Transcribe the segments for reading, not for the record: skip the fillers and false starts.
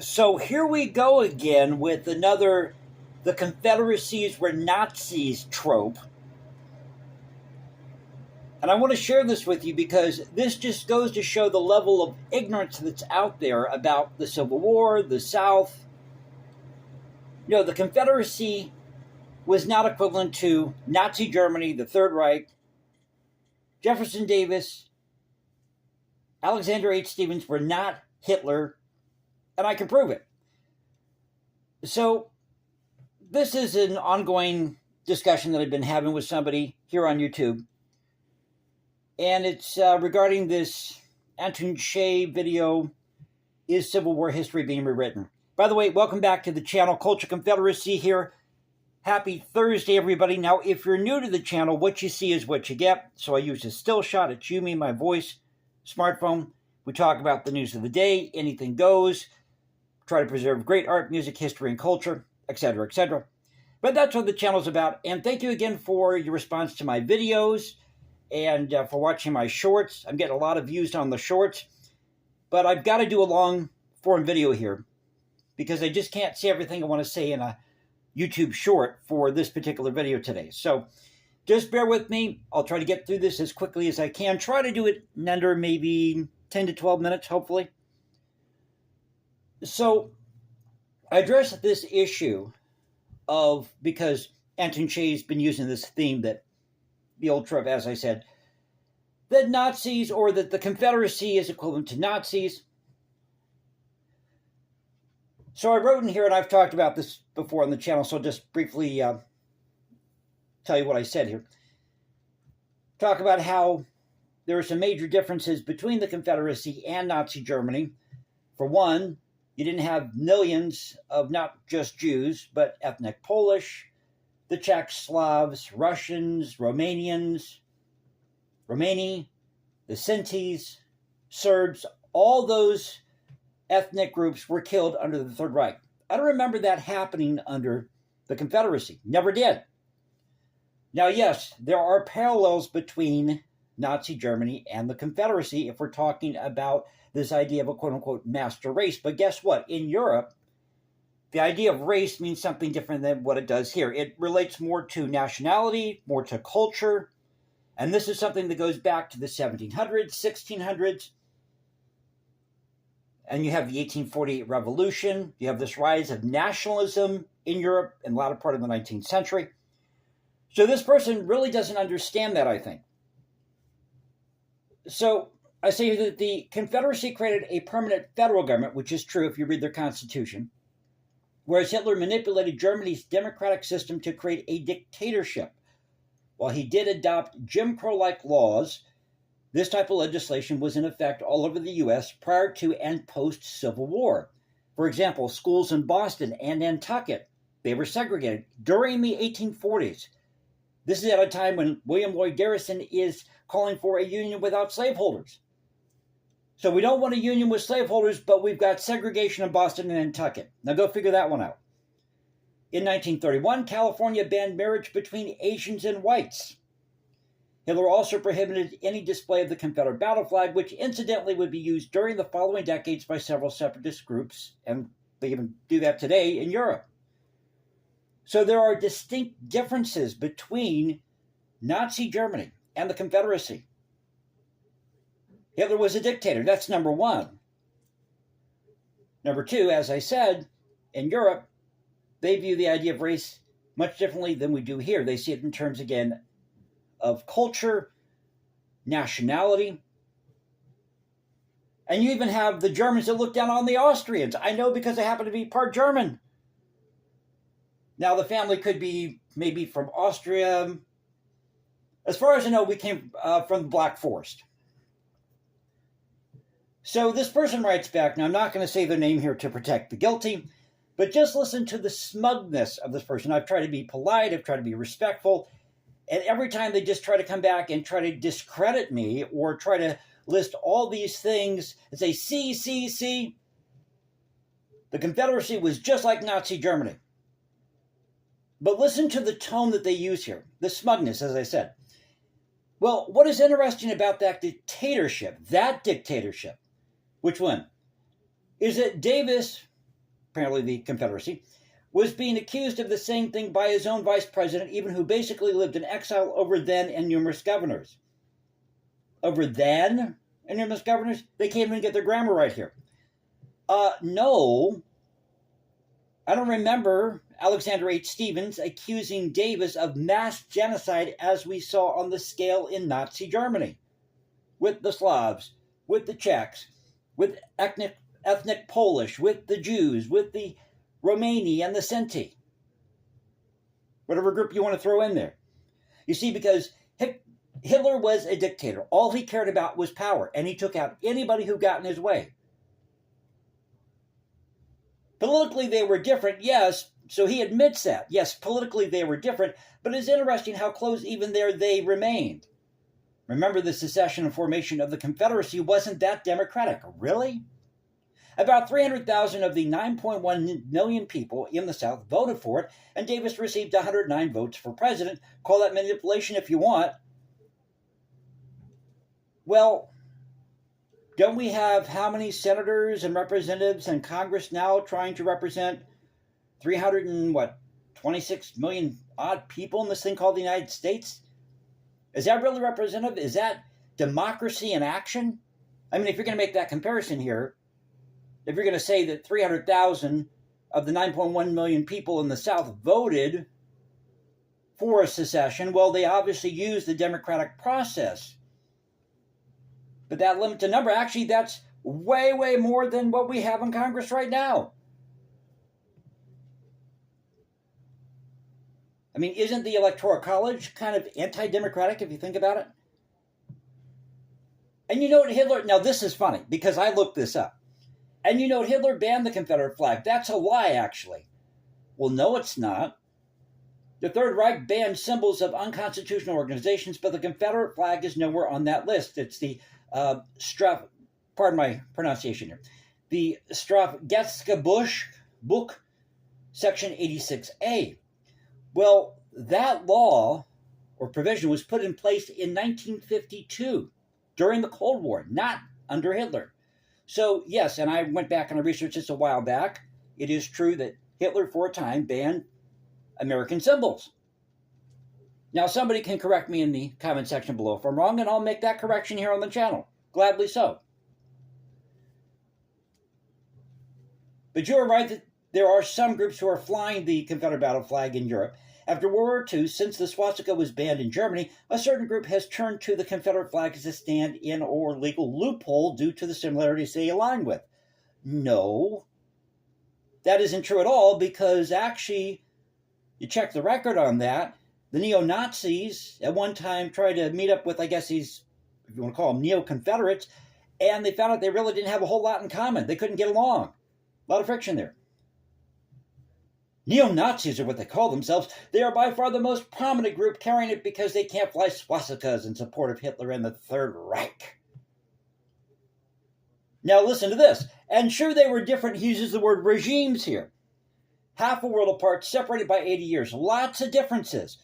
So here we go again with another the Confederacies were Nazis trope. And I want to share this with you because this just goes to show the level of ignorance that's out there about the Civil War, the South. The Confederacy was not equivalent to Nazi Germany, the Third Reich, Jefferson Davis, Alexander H. Stevens were not Hitler, and I can prove it. So this is an ongoing discussion that I've been having with somebody here on YouTube. And it's regarding this Anton Shea video, Is Civil War History Being Rewritten? By the way, welcome back to the channel, Culture Confederacy here. Happy Thursday, everybody. Now, if you're new to the channel, what you see is what you get. So I use a still shot. It's you, me, my voice, smartphone. We talk about the news of the day, anything goes. Try to preserve great art, music, history, and culture, etc., etc. But that's what the channel's about. And thank you again for your response to my videos and for watching my shorts. I'm getting a lot of views on the shorts. But I've got to do a long-form video here because I just can't say everything I want to say in a YouTube short for this particular video today. So just bear with me. I'll try to get through this as quickly as I can. Try to do it in under maybe 10 to 12 minutes, hopefully. So I addressed this issue of, because Anton Shea's been using this theme that the old trope, as I said, that Nazis or that the Confederacy is equivalent to Nazis. So I wrote in here, and I've talked about this before on the channel, so I'll just briefly tell you what I said here. Talk about how there are some major differences between the Confederacy and Nazi Germany. For one, you didn't have millions of not just Jews, but ethnic Polish, the Czech Slavs, Russians, Romanians, Romani, the Sintis, Serbs, all those ethnic groups were killed under the Third Reich. I don't remember that happening under the Confederacy. Never did. Now, yes, there are parallels between Nazi Germany and the Confederacy if we're talking about this idea of a quote-unquote master race. But guess what? In Europe, the idea of race means something different than what it does here. It relates more to nationality, more to culture. And this is something that goes back to the 1700s, 1600s. And you have the 1848 revolution. You have this rise of nationalism in Europe in the latter part of the 19th century. So this person really doesn't understand that, I think. So I say that the Confederacy created a permanent federal government, which is true if you read their constitution, whereas Hitler manipulated Germany's democratic system to create a dictatorship. While he did adopt Jim Crow-like laws, this type of legislation was in effect all over the U.S. prior to and post-Civil War. For example, schools in Boston and Nantucket, they were segregated during the 1840s. This is at a time when William Lloyd Garrison is calling for a union without slaveholders. So we don't want a union with slaveholders, but we've got segregation in Boston and Nantucket. Now go figure that one out. In 1931, California banned marriage between Asians and whites. Hitler also prohibited any display of the Confederate battle flag, which incidentally would be used during the following decades by several separatist groups, and they even do that today in Europe. So there are distinct differences between Nazi Germany and the Confederacy. Hitler was a dictator. That's number one. Number two, as I said, in Europe, they view the idea of race much differently than we do here. They see it in terms, again, of culture, nationality. And you even have the Germans that look down on the Austrians. I know because I happen to be part German. Now, the family could be maybe from Austria. As far as I know, we came from the Black Forest. So this person writes back. Now, I'm not going to say their name here to protect the guilty, but just listen to the smugness of this person. I've tried to be polite. I've tried to be respectful. And every time they just try to come back and try to discredit me or try to list all these things and say, see, the Confederacy was just like Nazi Germany. But listen to the tone that they use here, the smugness, as I said. Well, what is interesting about that dictatorship, which one? Is that Davis apparently the Confederacy, was being accused of the same thing by his own vice president, even who basically lived in exile over then and numerous governors. Over then and numerous governors? They can't even get their grammar right here. No, I don't remember Alexander H. Stevens accusing Davis of mass genocide as we saw on the scale in Nazi Germany, with the Slavs, with the Czechs, with ethnic Polish, with the Jews, with the Romani and the Sinti. Whatever group you want to throw in there. You see, because Hitler was a dictator. All he cared about was power, and he took out anybody who got in his way. Politically, they were different, yes, so he admits that. Yes, politically they were different, but it's interesting how close even there they remained. Remember, the secession and formation of the Confederacy wasn't that democratic. Really? About 300,000 of the 9.1 million people in the South voted for it, and Davis received 109 votes for president. Call that manipulation if you want. Well, don't we have how many senators and representatives in Congress now trying to represent 26 million odd people in this thing called the United States? Is that really representative? Is that democracy in action? I mean, if you're going to make that comparison here, if you're going to say that 300,000 of the 9.1 million people in the South voted for a secession, well, they obviously used the democratic process. But that limited number, actually, that's way, way more than what we have in Congress right now. I mean, isn't the Electoral College kind of anti-democratic if you think about it? And you know what, Hitler, now this is funny because I looked this up. And you know, Hitler banned the Confederate flag. That's a lie, actually. Well, no, it's not. The Third Reich banned symbols of unconstitutional organizations, but the Confederate flag is nowhere on that list. It's the pardon my pronunciation here, the Strafgesetzbuch, Section 86A. Well, that law or provision was put in place in 1952 during the Cold War, not under Hitler. So, yes, and I went back and I researched this a while back. It is true that Hitler, for a time, banned American symbols. Now, somebody can correct me in the comment section below if I'm wrong, and I'll make that correction here on the channel. Gladly so. But you're right that there are some groups who are flying the Confederate battle flag in Europe. After World War II, since the swastika was banned in Germany, a certain group has turned to the Confederate flag as a stand-in or legal loophole due to the similarities they align with. No, that isn't true at all, because actually, you check the record on that, the neo-Nazis at one time tried to meet up with, I guess these, if you want to call them neo-Confederates, and they found out they really didn't have a whole lot in common. They couldn't get along. A lot of friction there. Neo-Nazis are what they call themselves. They are by far the most prominent group carrying it because they can't fly swastikas in support of Hitler and the Third Reich. Now listen to this. And sure, they were different. He uses the word regimes here. Half a world apart, separated by 80 years. Lots of differences.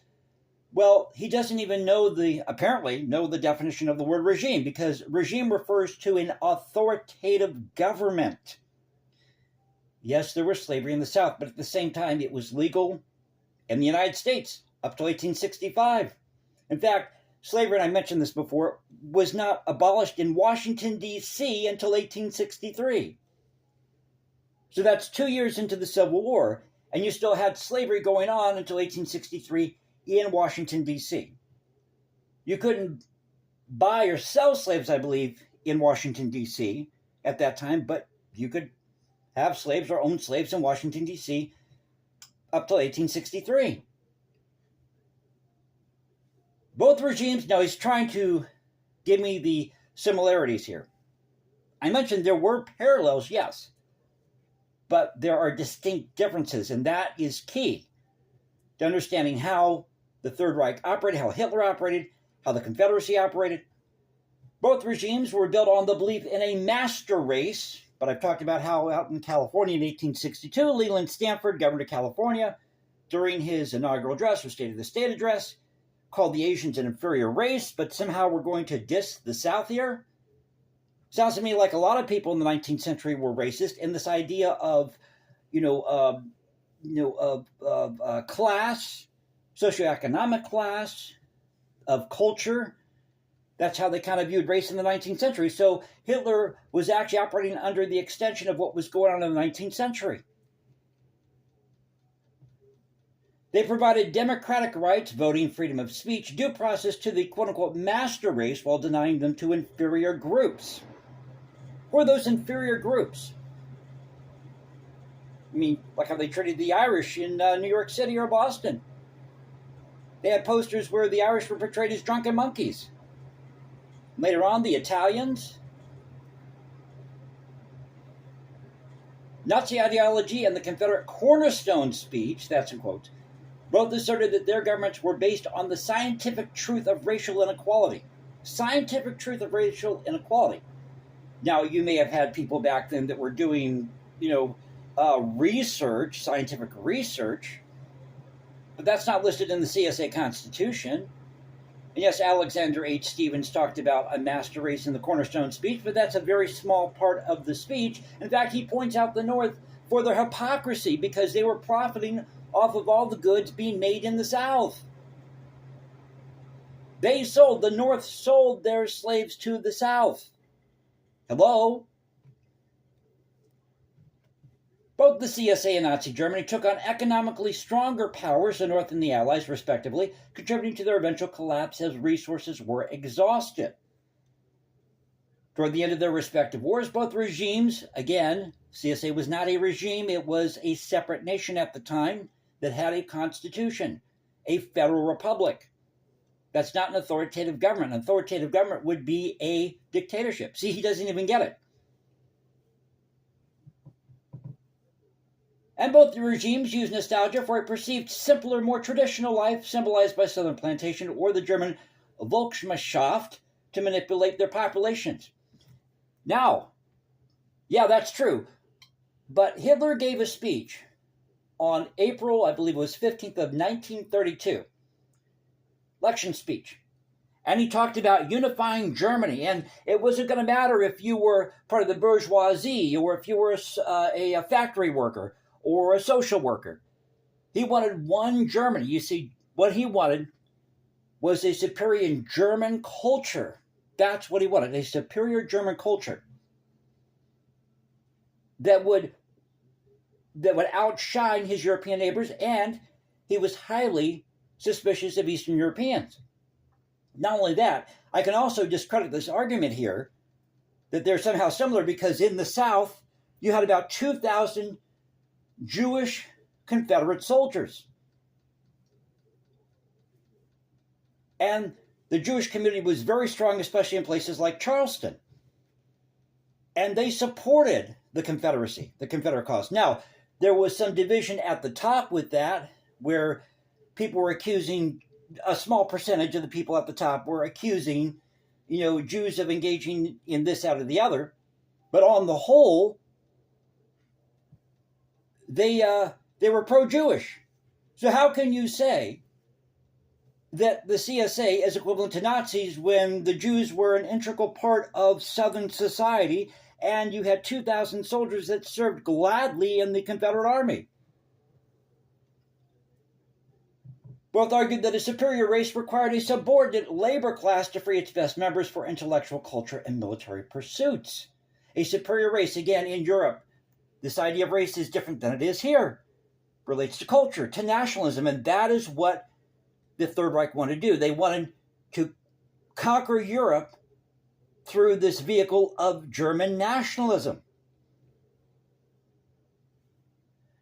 Well, he doesn't even apparently know the definition of the word regime, because regime refers to an authoritative government. Yes, there was slavery in the South, but at the same time, it was legal in the United States up till 1865. In fact, slavery, and I mentioned this before, was not abolished in Washington, D.C. until 1863. So that's 2 years into the Civil War, and you still had slavery going on until 1863 in Washington, D.C. You couldn't buy or sell slaves, I believe, in Washington, D.C. at that time, but you could have slaves or own slaves in Washington, D.C. up till 1863. Both regimes, now he's trying to give me the similarities here. I mentioned there were parallels, yes, but there are distinct differences, and that is key to understanding how the Third Reich operated, how Hitler operated, how the Confederacy operated. Both regimes were built on the belief in a master race, but I've talked about how out in California in 1862, Leland Stanford, governor of California, during his inaugural address, or State of the State address, called the Asians an inferior race, but somehow we're going to diss the South here. Sounds to me like a lot of people in the 19th century were racist in this idea of, class, socioeconomic class, of culture. That's how they kind of viewed race in the 19th century. So Hitler was actually operating under the extension of what was going on in the 19th century. They provided democratic rights, voting, freedom of speech, due process to the quote-unquote master race while denying them to inferior groups. Who are those inferior groups? I mean, like how they treated the Irish in New York City or Boston. They had posters where the Irish were portrayed as drunken monkeys. Later on, the Italians. Nazi ideology and the Confederate cornerstone speech, that's in quotes, both asserted that their governments were based on the scientific truth of racial inequality. Scientific truth of racial inequality. Now, you may have had people back then that were doing, research, scientific research, but that's not listed in the CSA Constitution. And yes, Alexander H. Stevens talked about a master race in the cornerstone speech, but that's a very small part of the speech. In fact, he points out the North for their hypocrisy because they were profiting off of all the goods being made in the South. The North sold their slaves to the South. Hello? Both the CSA and Nazi Germany took on economically stronger powers, the North and the Allies, respectively, contributing to their eventual collapse as resources were exhausted. Toward the end of their respective wars, both regimes, again, CSA was not a regime, it was a separate nation at the time that had a constitution, a federal republic. That's not an authoritative government. An authoritative government would be a dictatorship. See, he doesn't even get it. And both the regimes used nostalgia for a perceived simpler, more traditional life, symbolized by Southern plantation or the German Volkswirtschaft, to manipulate their populations. Now, yeah, that's true. But Hitler gave a speech on April, I believe it was 15th of 1932. Election speech. And he talked about unifying Germany. And it wasn't going to matter if you were part of the bourgeoisie or if you were a factory worker or a social worker. He wanted one Germany. You see, what he wanted was a superior German culture. That's what he wanted, a superior German culture that would outshine his European neighbors, and he was highly suspicious of Eastern Europeans. Not only that, I can also discredit this argument here that they're somehow similar because in the South, you had about 2,000 Jewish Confederate soldiers. And the Jewish community was very strong, especially in places like Charleston. And they supported the Confederacy, the Confederate cause. Now, there was some division at the top with that, where people were accusing, a small percentage of the people at the top were accusing, Jews of engaging in this, that, or the other. But on the whole, they were pro-Jewish. So how can you say that the CSA is equivalent to Nazis when the Jews were an integral part of Southern society and you had 2,000 soldiers that served gladly in the Confederate Army? Both argued that a superior race required a subordinate labor class to free its best members for intellectual, culture, and military pursuits. A superior race, again, in Europe. This idea of race is different than it is here. It relates to culture, to nationalism, and that is what the Third Reich wanted to do. They wanted to conquer Europe through this vehicle of German nationalism.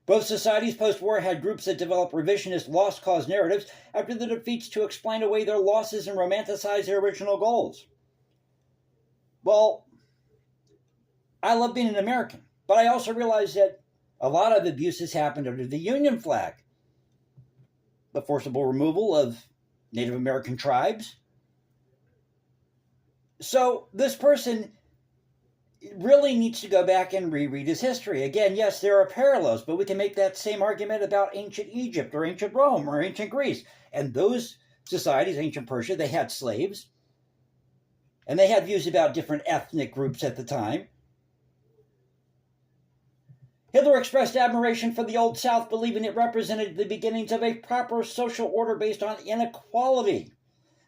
Both societies post-war had groups that developed revisionist lost cause narratives after the defeats to explain away their losses and romanticize their original goals. Well, I love being an American, but I also realize that a lot of abuses happened under the Union flag. The forcible removal of Native American tribes. So this person really needs to go back and reread his history. Again, yes, there are parallels, but we can make that same argument about ancient Egypt or ancient Rome or ancient Greece. And those societies, ancient Persia, they had slaves. And they had views about different ethnic groups at the time. Hitler expressed admiration for the Old South, believing it represented the beginnings of a proper social order based on inequality.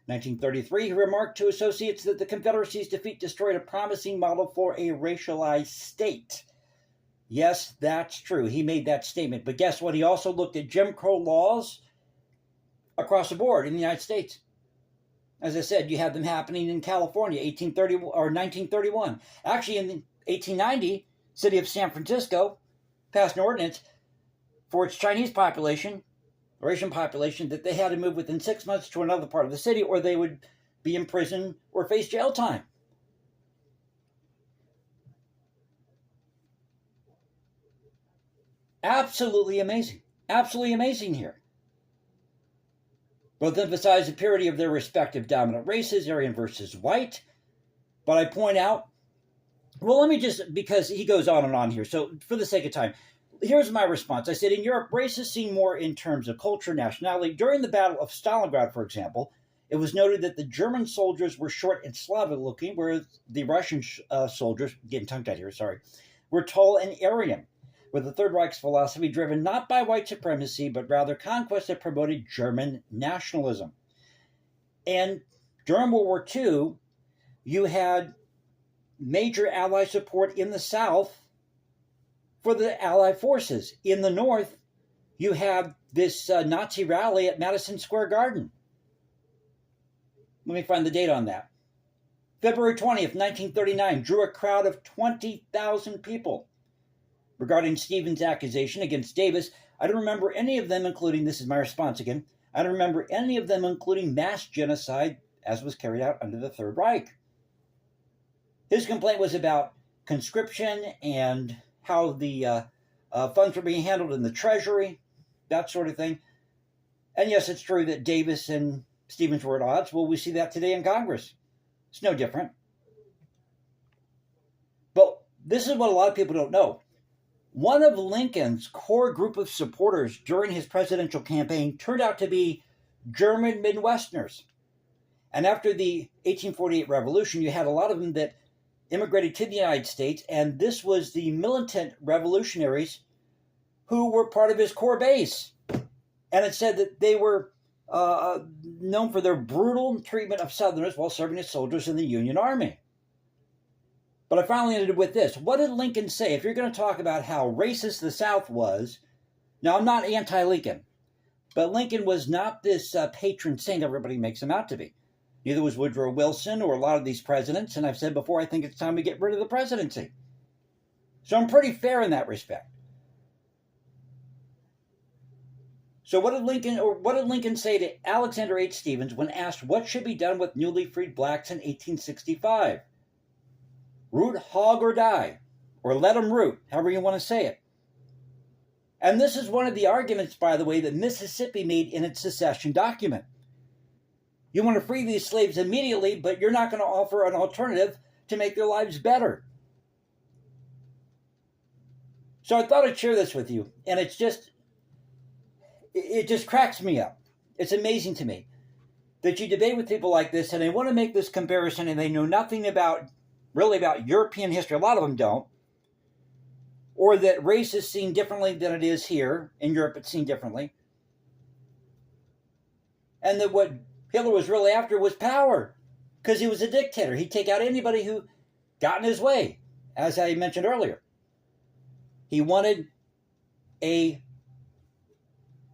1933, he remarked to associates that the Confederacy's defeat destroyed a promising model for a racialized state. Yes, that's true. He made that statement. But guess what? He also looked at Jim Crow laws across the board in the United States. As I said, you had them happening in California, 1931. Actually, in 1890, city of San Francisco passed an ordinance for its Chinese population, or Asian population, that they had to move within 6 months to another part of the city or they would be in prison or face jail time. Absolutely amazing. Absolutely amazing here. Both emphasize the purity of their respective dominant races, Aryan versus white. But I point out, well, let me just, because he goes on and on here, so for the sake of time, here's my response. I said, in Europe, race is seen more in terms of culture, nationality. During the Battle of Stalingrad, for example, it was noted that the German soldiers were short and Slavic-looking, whereas the Russian soldiers, getting tongue-tied here, sorry, were tall and Aryan, with the Third Reich's philosophy driven not by white supremacy, but rather conquest that promoted German nationalism. And during World War II, you had major Allied support in the South for the Allied forces. In the North, you have this Nazi rally at Madison Square Garden. Let me find the date on that. February 20th, 1939, drew a crowd of 20,000 people. Regarding Stevens' accusation against Davis, I don't remember any of them including, this is my response again, I don't remember any of them including mass genocide as was carried out under the Third Reich. His complaint was about conscription and how the funds were being handled in the Treasury, that sort of thing. And yes, it's true that Davis and Stevens were at odds. Well, we see that today in Congress. It's no different. But this is what a lot of people don't know. One of Lincoln's core group of supporters during his presidential campaign turned out to be German Midwesterners. And after the 1848 revolution, you had a lot of them that immigrated to the United States, and this was the militant revolutionaries who were part of his core base. And it said that they were known for their brutal treatment of Southerners while serving as soldiers in the Union Army. But I finally ended with this. What did Lincoln say? If you're going to talk about how racist the South was, now I'm not anti-Lincoln, but Lincoln was not this patron saint everybody makes him out to be. Neither was Woodrow Wilson or a lot of these presidents, and I've said before, I think it's time to get rid of the presidency. So I'm pretty fair in that respect. So what did Lincoln say to Alexander H. Stephens when asked what should be done with newly freed blacks in 1865? Root, hog, or die, or let them root, however you want to say it. And this is one of the arguments, by the way, that Mississippi made in its secession document. You want to free these slaves immediately, but you're not going to offer an alternative to make their lives better. So I thought I'd share this with you, and it just cracks me up. It's amazing to me that you debate with people like this, and they want to make this comparison, and they know nothing about European history. A lot of them don't. Or that race is seen differently than it is here. In Europe, it's seen differently. And that what Hitler was really after was power, because he was a dictator. He'd take out anybody who got in his way, as I mentioned earlier. He wanted a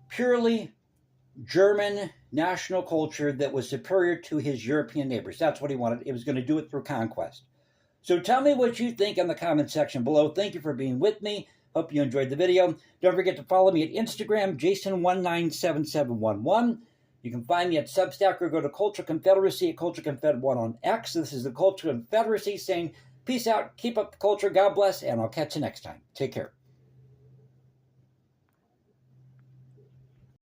purely German national culture that was superior to his European neighbors. That's what he wanted. He was going to do it through conquest. So tell me what you think in the comment section below. Thank you for being with me. Hope you enjoyed the video. Don't forget to follow me at Instagram, Jason197711. You can find me at Substack or go to Culture Confederacy at Culture Confed1 on X. This is the Culture Confederacy saying peace out, keep up the culture, God bless, and I'll catch you next time. Take care.